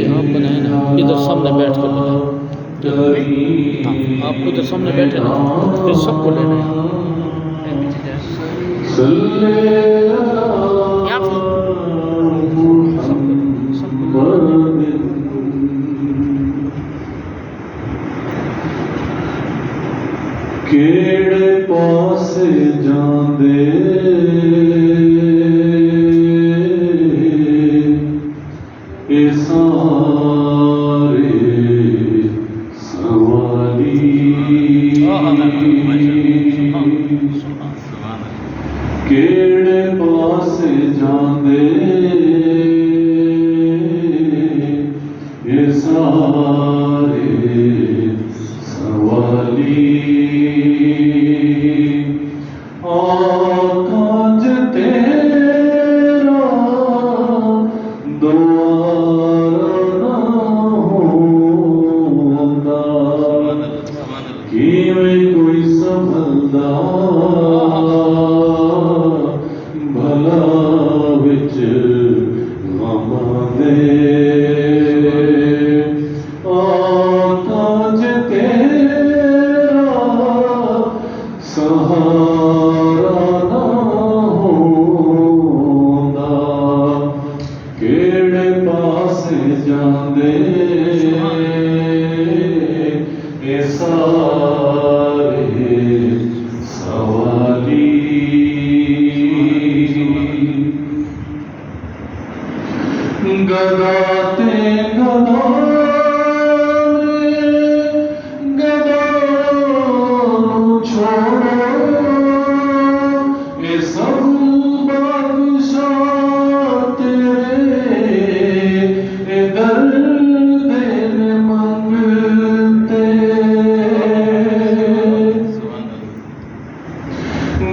आप बनाए ना, इधर सामने बैठ कर बनाए। हाँ, आप उधर सामने बैठे ना, फिर सबको लेना है। पीछे जाए यहाँ पे सबको केड़े पास जांदे ए सारे सवाली केड़े पास जांदे ए सारे सवाली कांज तेरा द्वारा होंदा किवें कोई संभलदा भला विच गमां दे कांज तेरा सहारा ना होंदा केड़े पास जांदे ए सारे सवाली गदा ते गदा गदा छोड़ो ये सब बादशाह तेरे ए दर्द मंगते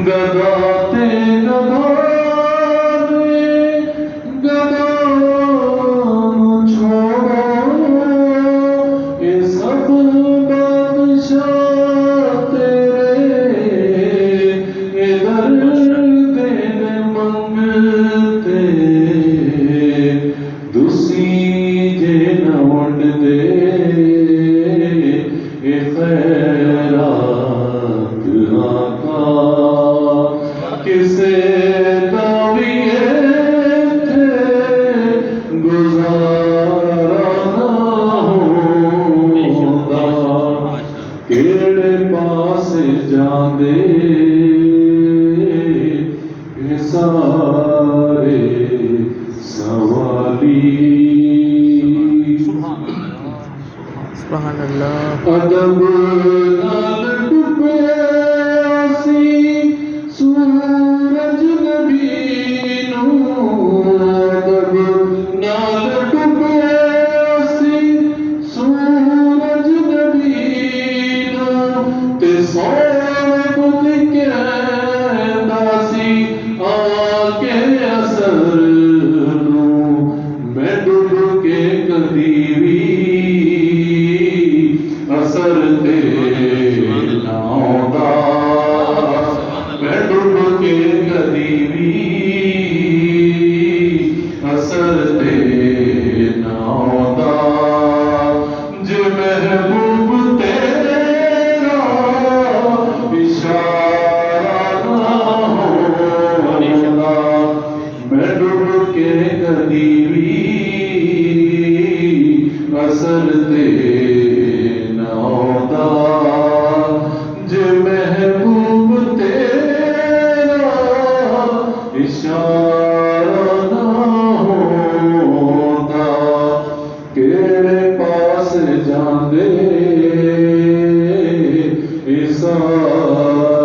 गदा ते गदा गदा छोड़ो ये सब बादशाह तेरे ए दर्द मंगते दुसी जे न वंडदे ए खैरात आका किसे दाविए थे गुजारा ना होंदा केड़े पास जांदे ए सारे सवाली सुभान अल्लाह। अदब नाल डुबे आसी सूरज नबी नूं अदब नाल डुबे आसी सूरज नबी नूं ते सब कहंदा सी आके असर नूं मैं डुब के कदी भी असर ते नाउंदा मैं डुब के कदी भी असर ते नाउंदा जे महबूब तेरा इशारा ना होंदा मैं डुब के कदी भी असर ते नाउंदा जे महबूब तेरा इशारा ना होंदा केड़े पास जांदे ए सारे